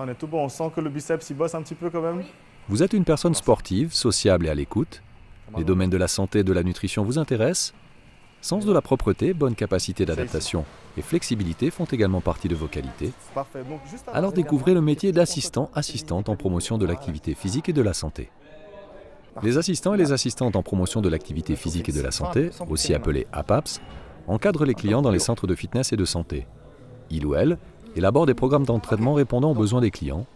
on est tout bon. On sent que le biceps, il bosse un petit peu quand même. Vous êtes une personne sportive, sociable et à l'écoute. Les domaines de la santé et de la nutrition vous intéressent. Sens de la propreté, bonne capacité d'adaptation et flexibilité font également partie de vos qualités. Parfait. Donc, juste avant- Alors découvrez le métier d'assistant-assistante en promotion de l'activité physique et de la santé. Les assistants et les assistantes en promotion de l'activité physique et de la santé, aussi appelés APAPS, encadrent les clients dans les centres de fitness et de santé. Il ou elle élabore des programmes d'entraînement répondant aux besoins des clients,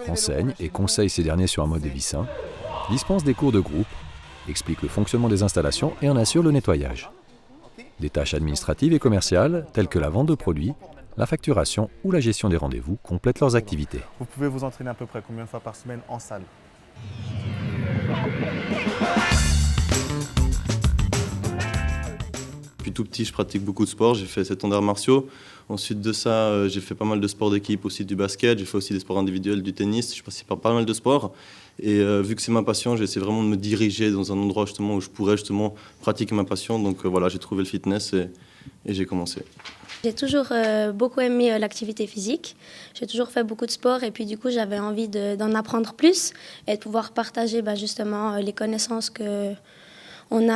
enseigne et conseille ces derniers sur un mode de vie sain, dispense des cours de groupe, explique le fonctionnement des installations et en assure le nettoyage. Des tâches administratives et commerciales, telles que la vente de produits, la facturation ou la gestion des rendez-vous, complètent leurs activités. Vous pouvez vous entraîner à peu près combien de fois par semaine en salle? Depuis tout petit, je pratique beaucoup de sport. J'ai fait 7 ans d'arts martiaux. Ensuite de ça, j'ai fait pas mal de sports d'équipe, aussi du basket. J'ai fait aussi des sports individuels, du tennis. Je passe par pas mal de sports. Et vu que c'est ma passion, j'essaie vraiment de me diriger dans un endroit justement où je pourrais justement pratiquer ma passion. Donc voilà, j'ai trouvé le fitness et j'ai commencé. J'ai toujours beaucoup aimé l'activité physique. J'ai toujours fait beaucoup de sport et puis du coup, j'avais envie d'en apprendre plus et de pouvoir partager justement les connaissances qu'on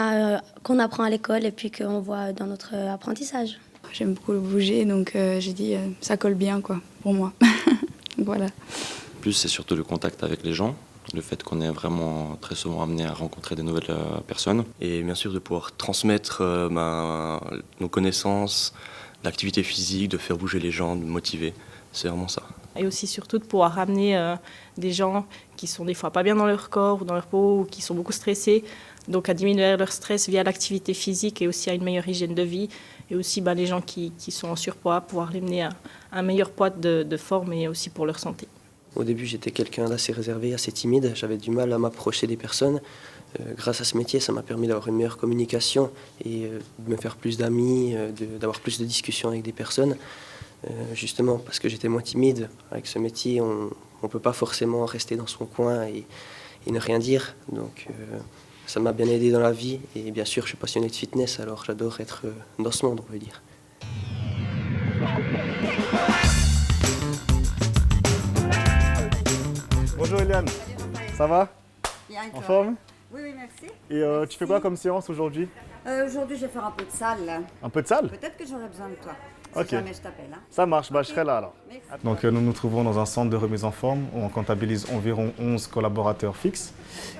apprend à l'école et puis qu'on voit dans notre apprentissage. J'aime beaucoup le bouger, donc j'ai dit ça colle bien quoi, pour moi. Donc, voilà. Plus, c'est surtout le contact avec les gens, le fait qu'on est vraiment très souvent amené à rencontrer des nouvelles personnes. Et bien sûr de pouvoir transmettre nos connaissances, l'activité physique, de faire bouger les gens, de motiver. C'est vraiment ça. Et aussi surtout de pouvoir ramener des gens qui sont des fois pas bien dans leur corps ou dans leur peau ou qui sont beaucoup stressés, donc à diminuer leur stress via l'activité physique et aussi à une meilleure hygiène de vie. Et aussi les gens qui sont en surpoids, pouvoir les mener à un meilleur poids de forme et aussi pour leur santé. Au début, j'étais quelqu'un d'assez réservé, assez timide. J'avais du mal à m'approcher des personnes. Grâce à ce métier, ça m'a permis d'avoir une meilleure communication et de me faire plus d'amis, d'avoir plus de discussions avec des personnes. Justement, parce que j'étais moins timide. Avec ce métier, on ne peut pas forcément rester dans son coin et ne rien dire. Donc, ça m'a bien aidé dans la vie. Et bien sûr, je suis passionné de fitness, alors j'adore être dans ce monde, on peut dire. Bonjour Eliane, ça va? Bien, et toi? En forme? Oui, merci. Et tu fais quoi comme séance aujourd'hui? Aujourd'hui, je vais faire un peu de salle. Un peu de salle? Peut-être que j'aurai besoin de toi. Si Ok. jamais je t'appelle. Hein. Ça marche, je serai là alors. Merci. Donc nous nous trouvons dans un centre de remise en forme où on comptabilise environ 11 collaborateurs fixes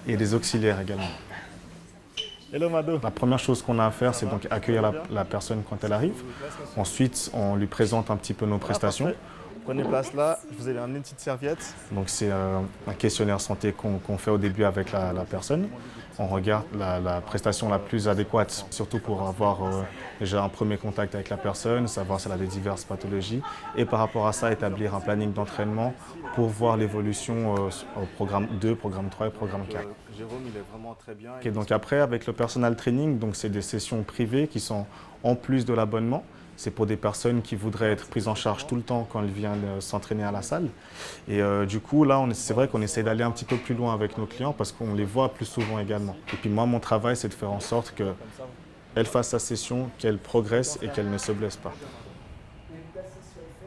et des auxiliaires également. Hello Mado. La première chose qu'on a à faire, c'est donc accueillir la personne quand elle arrive. Ensuite, on lui présente un petit peu nos prestations. Prenez place là, je vous ai amené une petite serviette. Donc c'est un questionnaire santé qu'on fait au début avec la personne. On regarde la prestation la plus adéquate, surtout pour avoir déjà un premier contact avec la personne, savoir si elle a des diverses pathologies. Et par rapport à ça, établir un planning d'entraînement pour voir l'évolution au programme 2, programme 3 et programme 4. Jérôme, il est vraiment très bien. Et donc après, avec le personal training, donc c'est des sessions privées qui sont en plus de l'abonnement. C'est pour des personnes qui voudraient être prises en charge tout le temps quand elles viennent s'entraîner à la salle. Et du coup, là, c'est vrai qu'on essaie d'aller un petit peu plus loin avec nos clients parce qu'on les voit plus souvent également. Et puis moi, mon travail, c'est de faire en sorte qu'elle fasse sa session, qu'elle progresse et qu'elle ne se blesse pas.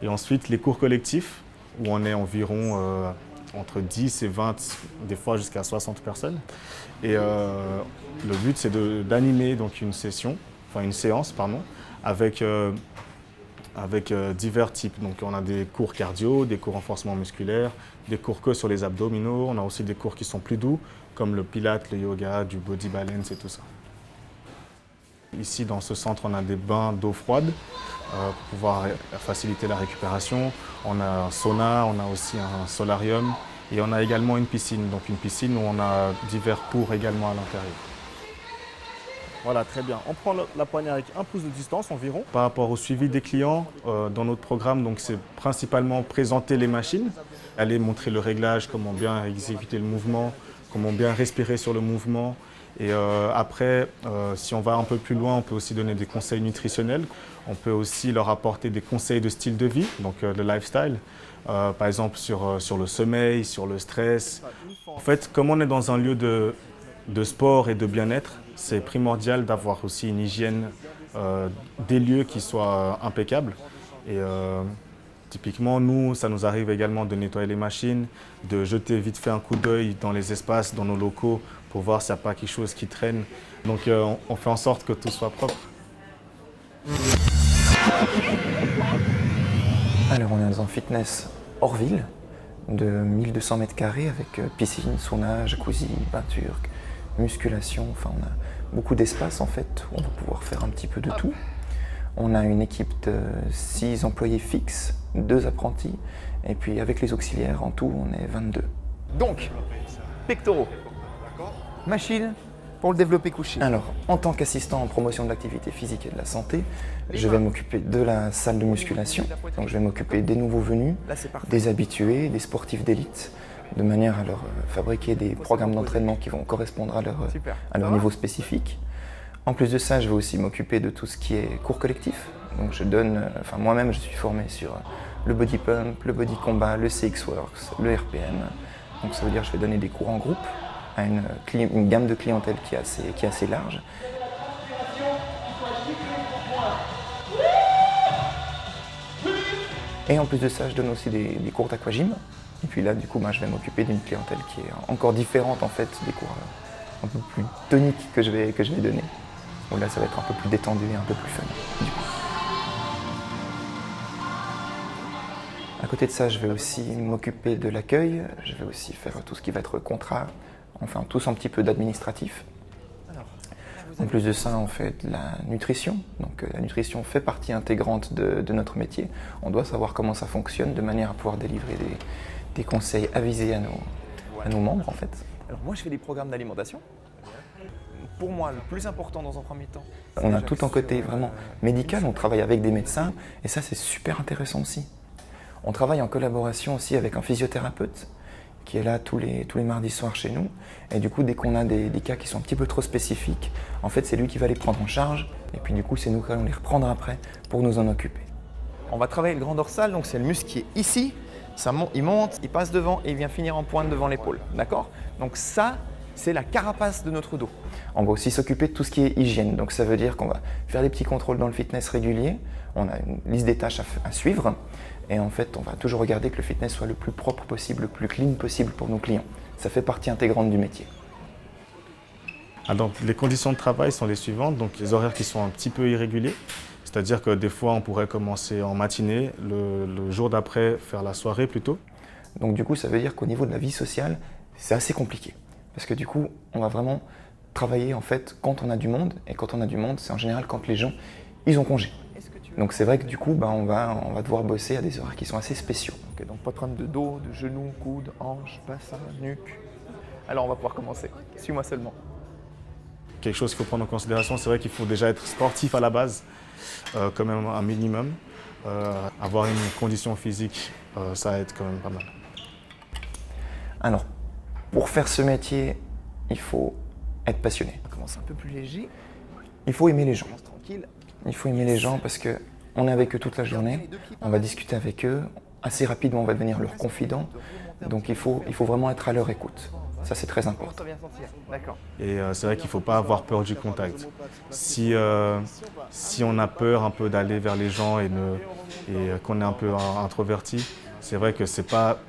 Et ensuite, les cours collectifs, où on est environ entre 10 et 20, des fois jusqu'à 60 personnes. Et le but, c'est d'animer donc une séance, avec divers types. Donc on a des cours cardio, des cours renforcement musculaire, des cours que sur les abdominaux. On a aussi des cours qui sont plus doux, comme le pilates, le yoga, du body balance et tout ça. Ici, dans ce centre, on a des bains d'eau froide pour pouvoir faciliter la récupération. On a un sauna, on a aussi un solarium et on a également une piscine. Donc une piscine où on a divers pours également à l'intérieur. Voilà, très bien. On prend la poignée avec 1 pouce de distance environ. Par rapport au suivi des clients, dans notre programme, donc c'est principalement présenter les machines, aller montrer le réglage, comment bien exécuter le mouvement, comment bien respirer sur le mouvement. Et après, si on va un peu plus loin, on peut aussi donner des conseils nutritionnels. On peut aussi leur apporter des conseils de style de vie, donc de lifestyle. Par exemple sur le sommeil, sur le stress. En fait, comme on est dans un lieu de sport et de bien-être, c'est primordial d'avoir aussi une hygiène des lieux qui soit impeccable. Et Typiquement, nous, ça nous arrive également de nettoyer les machines, de jeter vite fait un coup d'œil dans les espaces, dans nos locaux, pour voir s'il n'y a pas quelque chose qui traîne. Donc on fait en sorte que tout soit propre. Alors on est dans un fitness hors ville de 1200 mètres carrés avec piscine, sauna, jacuzzi, peinture, musculation. Enfin on a beaucoup d'espace en fait où on va pouvoir faire un petit peu de tout. On a une équipe de 6 employés fixes, 2 apprentis et puis avec les auxiliaires en tout on est 22. Donc, pectoraux, machine pour le développé couché. Alors, en tant qu'assistant en promotion de l'activité physique et de la santé, je vais m'occuper de la salle de musculation. Donc je vais m'occuper des nouveaux venus, des habitués, des sportifs d'élite, de manière à leur fabriquer des programmes d'entraînement qui vont correspondre à leur niveau spécifique. En plus de ça, je vais aussi m'occuper de tout ce qui est cours collectif. Donc je donne, moi-même je suis formé sur le body pump, le body combat, le CX Works, le RPM. Donc ça veut dire que je vais donner des cours en groupe à une gamme de clientèle qui est assez large. Et en plus de ça, je donne aussi des cours d'aquagym. Et puis là, du coup, je vais m'occuper d'une clientèle qui est encore différente en fait des cours un peu plus toniques que je vais donner. Où là, ça va être un peu plus détendu et un peu plus fun. Du coup. À côté de ça, je vais aussi m'occuper de l'accueil. Je vais aussi faire tout ce qui va être contrat. Enfin, tous un petit peu d'administratif. En plus de ça, on fait de la nutrition. Donc la nutrition fait partie intégrante de notre métier. On doit savoir comment ça fonctionne de manière à pouvoir délivrer des conseils avisés à nos membres en fait. Alors moi je fais des programmes d'alimentation. Pour moi, le plus important dans un premier temps. On a tout un côté vraiment médical, on travaille avec des médecins et ça c'est super intéressant aussi. On travaille en collaboration aussi avec un physiothérapeute qui est là tous les mardis soirs chez nous. Et du coup, dès qu'on a des cas qui sont un petit peu trop spécifiques, en fait, c'est lui qui va les prendre en charge. Et puis du coup, c'est nous qui allons les reprendre après pour nous en occuper. On va travailler le grand dorsal, donc c'est le muscle qui est ici. Il monte, il passe devant et il vient finir en pointe devant l'épaule. D'accord? Donc ça, c'est la carapace de notre dos. On va aussi s'occuper de tout ce qui est hygiène. Donc ça veut dire qu'on va faire des petits contrôles dans le fitness régulier. On a une liste des tâches à suivre. Et en fait, on va toujours regarder que le fitness soit le plus propre possible, le plus clean possible pour nos clients. Ça fait partie intégrante du métier. Donc, les conditions de travail sont les suivantes. Donc, les horaires qui sont un petit peu irréguliers. C'est-à-dire que des fois, on pourrait commencer en matinée, le jour d'après, faire la soirée plutôt. Donc du coup, ça veut dire qu'au niveau de la vie sociale, c'est assez compliqué. Parce que du coup, on va vraiment travailler en fait quand on a du monde. Et quand on a du monde, c'est en général quand les gens, ils ont congé. Donc c'est vrai que du coup, on va devoir bosser à des horaires qui sont assez spéciaux. Okay, donc pas de problème de dos, de genoux, coudes, hanches, bassin, nuque. Alors on va pouvoir commencer. Suis-moi seulement. Quelque chose qu'il faut prendre en considération, c'est vrai qu'il faut déjà être sportif à la base, quand même un minimum. Avoir une condition physique, ça aide quand même pas mal. Alors, pour faire ce métier, il faut être passionné. On commence un peu plus léger. Il faut aimer les gens. Tranquille. Il faut aimer les gens parce qu'on est avec eux toute la journée, on va discuter avec eux, assez rapidement on va devenir leur confident, donc il faut vraiment être à leur écoute. Ça c'est très important. Et c'est vrai qu'il ne faut pas avoir peur du contact. Si on a peur un peu d'aller vers les gens et qu'on est un peu introverti, c'est vrai que c'est pas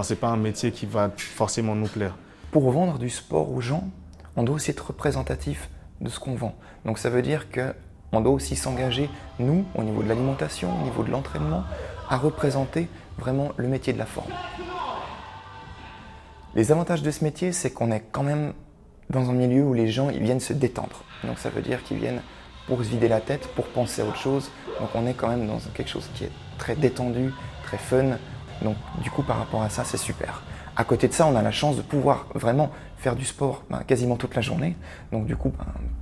c'est pas un métier qui va forcément nous plaire. Pour vendre du sport aux gens, on doit aussi être représentatif de ce qu'on vend. Donc ça veut dire qu'on doit aussi s'engager, nous, au niveau de l'alimentation, au niveau de l'entraînement, à représenter vraiment le métier de la forme. Les avantages de ce métier, c'est qu'on est quand même dans un milieu où les gens ils viennent se détendre. Donc ça veut dire qu'ils viennent pour se vider la tête, pour penser à autre chose. Donc on est quand même dans quelque chose qui est très détendu, très fun. Donc du coup par rapport à ça, c'est super. À côté de ça, on a la chance de pouvoir vraiment faire du sport quasiment toute la journée. Donc du coup,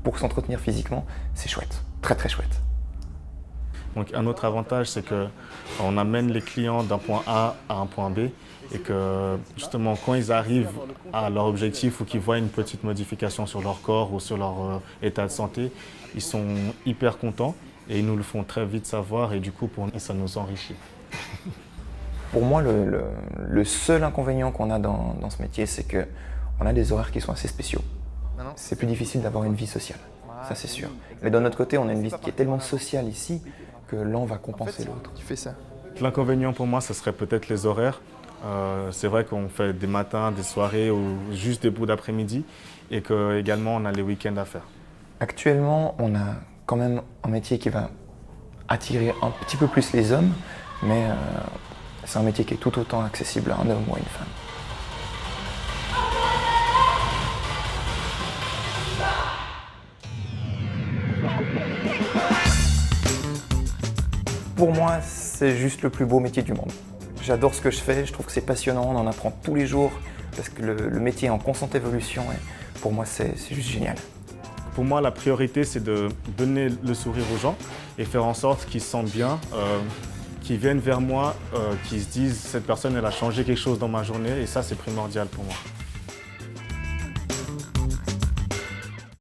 pour s'entretenir physiquement, c'est chouette, très très chouette. Donc un autre avantage, c'est qu'on amène les clients d'un point A à un point B et que justement quand ils arrivent à leur objectif ou qu'ils voient une petite modification sur leur corps ou sur leur état de santé, ils sont hyper contents et ils nous le font très vite savoir et du coup pour nous, ça nous enrichit. Pour moi, le seul inconvénient qu'on a dans ce métier, c'est qu'on a des horaires qui sont assez spéciaux. C'est plus difficile d'avoir une vie sociale, ça c'est sûr. Mais d'un autre côté, on a une vie qui est tellement sociale ici que l'un va compenser l'autre. Tu fais ça. L'inconvénient pour moi, ce serait peut-être les horaires. C'est vrai qu'on fait des matins, des soirées ou juste des bouts d'après-midi et qu'également on a les week-ends à faire. Actuellement, on a quand même un métier qui va attirer un petit peu plus les hommes, mais c'est un métier qui est tout autant accessible à un homme ou à une femme. Pour moi, c'est juste le plus beau métier du monde. J'adore ce que je fais, je trouve que c'est passionnant, on en apprend tous les jours parce que le métier est en constante évolution et pour moi, c'est juste génial. Pour moi, la priorité, c'est de donner le sourire aux gens et faire en sorte qu'ils se sentent bien, qu'ils viennent vers moi, qu'ils se disent « cette personne, elle a changé quelque chose dans ma journée » et ça, c'est primordial pour moi.